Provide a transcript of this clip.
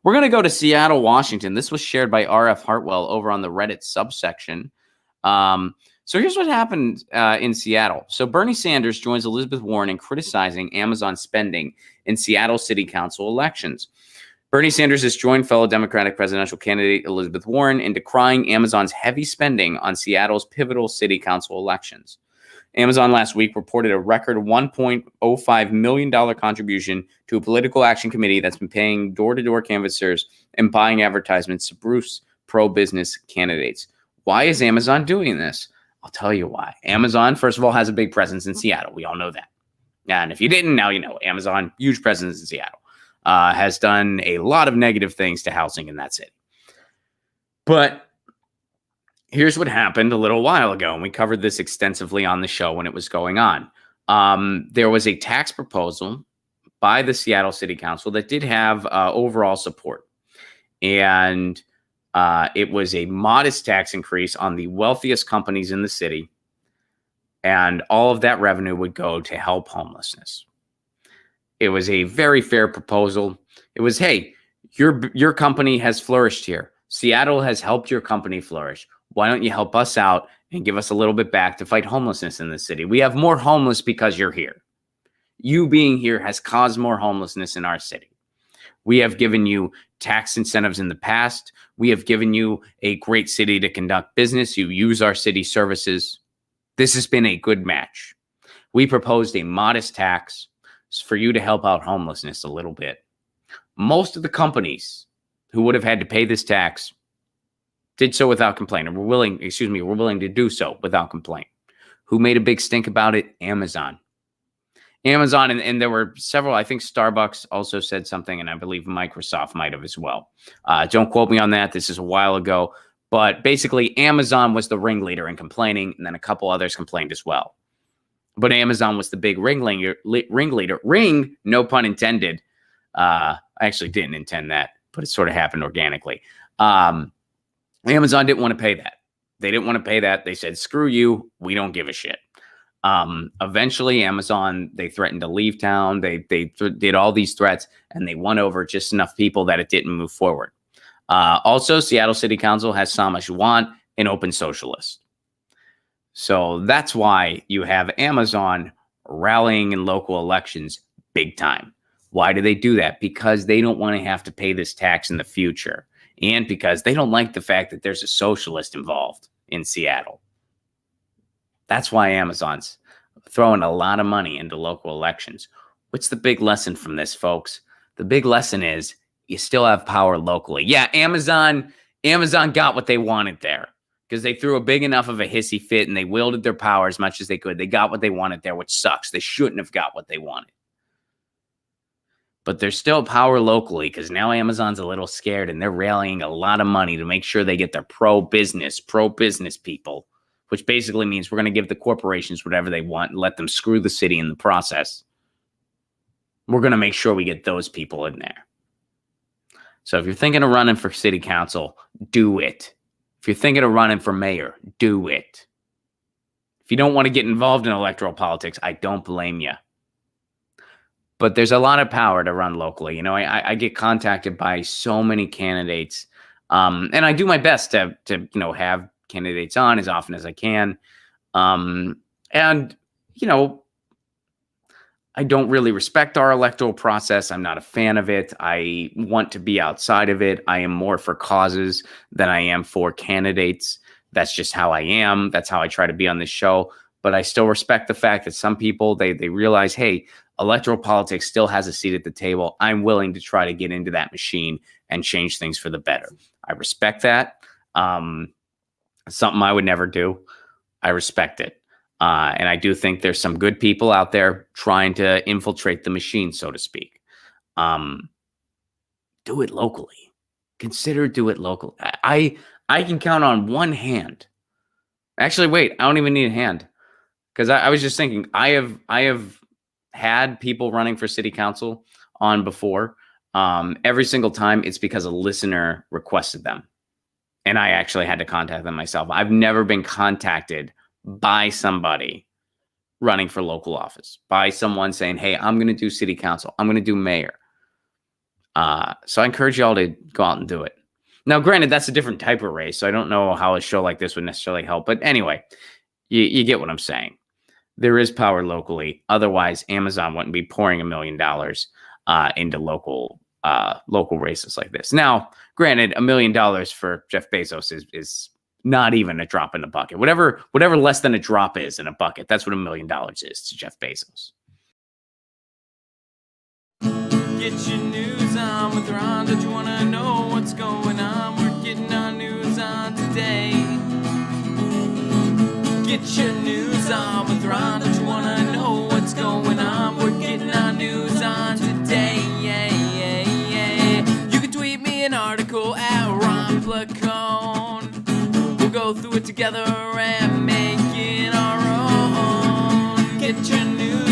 We're going to go to Seattle, Washington. This was shared by RF Hartwell over on the Reddit subsection. So here's what happened in Seattle. So Bernie Sanders joins Elizabeth Warren in criticizing Amazon spending in Seattle City Council elections. Bernie Sanders has joined fellow Democratic presidential candidate Elizabeth Warren in decrying Amazon's heavy spending on Seattle's pivotal city council elections. Amazon last week reported a record $1.05 million contribution to a political action committee that's been paying door-to-door canvassers and buying advertisements to boost pro-business candidates. Why is Amazon doing this? I'll tell you why. Amazon, first of all, has a big presence in Seattle. We all know that. And if you didn't, now you know. Amazon, huge presence in Seattle, has done a lot of negative things to housing in that city. But here's what happened a little while ago, and we covered this extensively on the show when it was going on. There was a tax proposal by the Seattle City Council that did have overall support. And it was a modest tax increase on the wealthiest companies in the city. And all of that revenue would go to help homelessness. It was a very fair proposal. It was, hey, your company has flourished here. Seattle has helped your company flourish. Why don't you help us out and give us a little bit back to fight homelessness in the city? We have more homeless because you're here. You being here has caused more homelessness in our city. We have given you tax incentives in the past. We have given you a great city to conduct business. You use our city services. This has been a good match. We proposed a modest tax for you to help out homelessness a little bit. Most of the companies who would have had to pay this tax did so without complaint, or were willing to do so without complaint. Who made a big stink about it? Amazon. And there were several, I think Starbucks also said something, and I believe Microsoft might have as well. Don't quote me on that. This is a while ago. But basically, Amazon was the ringleader in complaining, and then a couple others complained as well. But Amazon was the big ringleader. Ring, no pun intended. I actually didn't intend that, but it sort of happened organically. Amazon didn't want to pay that. They didn't want to pay that. They said, screw you. We don't give a shit. Eventually, Amazon, they threatened to leave town. They did all these threats, and they won over just enough people that it didn't move forward. Also, Seattle City Council has Sama Juwan, an open socialist. So that's why you have Amazon rallying in local elections big time. Why do they do that? Because they don't want to have to pay this tax in the future. And because they don't like the fact that there's a socialist involved in Seattle. That's why Amazon's throwing a lot of money into local elections. What's the big lesson from this, folks? The big lesson is you still have power locally. Yeah, Amazon got what they wanted there because they threw a big enough of a hissy fit and they wielded their power as much as they could. They got what they wanted there, which sucks. They shouldn't have got what they wanted. But there's still power locally because now Amazon's a little scared and they're rallying a lot of money to make sure they get their pro-business people, which basically means we're going to give the corporations whatever they want and let them screw the city in the process. We're going to make sure we get those people in there. So if you're thinking of running for city council, do it. If you're thinking of running for mayor, do it. If you don't want to get involved in electoral politics, I don't blame you. But there's a lot of power to run locally. You know, I get contacted by so many candidates, and I do my best to have candidates on as often as I can. And, I don't really respect our electoral process. I'm not a fan of it. I want to be outside of it. I am more for causes than I am for candidates. That's just how I am. That's how I try to be on this show. But I still respect the fact that some people, they realize, hey, electoral politics still has a seat at the table. I'm willing to try to get into that machine and change things for the better. I respect that. Something I would never do. I respect it. And I do think there's some good people out there trying to infiltrate the machine, so to speak. Do it locally. Consider do it locally. I can count on one hand. Actually, wait, I don't even need a hand. Because I was just thinking, I have had people running for city council on before. Every single time it's because a listener requested them. And I actually had to contact them myself. I've never been contacted by somebody running for local office, by someone saying, hey, I'm going to do city council. I'm going to do mayor. So I encourage y'all to go out and do it. Now, granted, that's a different type of race, so I don't know how a show like this would necessarily help. But anyway, you get what I'm saying. There is power locally. Otherwise, Amazon wouldn't be pouring $1 million into local races like this. Now, granted, $1 million for Jeff Bezos is not even a drop in the bucket. Whatever less than a drop is in a bucket, that's what $1 million is to Jeff Bezos. Get your news on with Ron. Don't you want to know what's going on? We're getting our news on today. Get your news on with Ron. Don't you want to know what's going on? We're getting our news on today. Yeah, yeah, yeah. You can tweet me an article at Ron Placone. We'll go through it together and make it our own. Get your news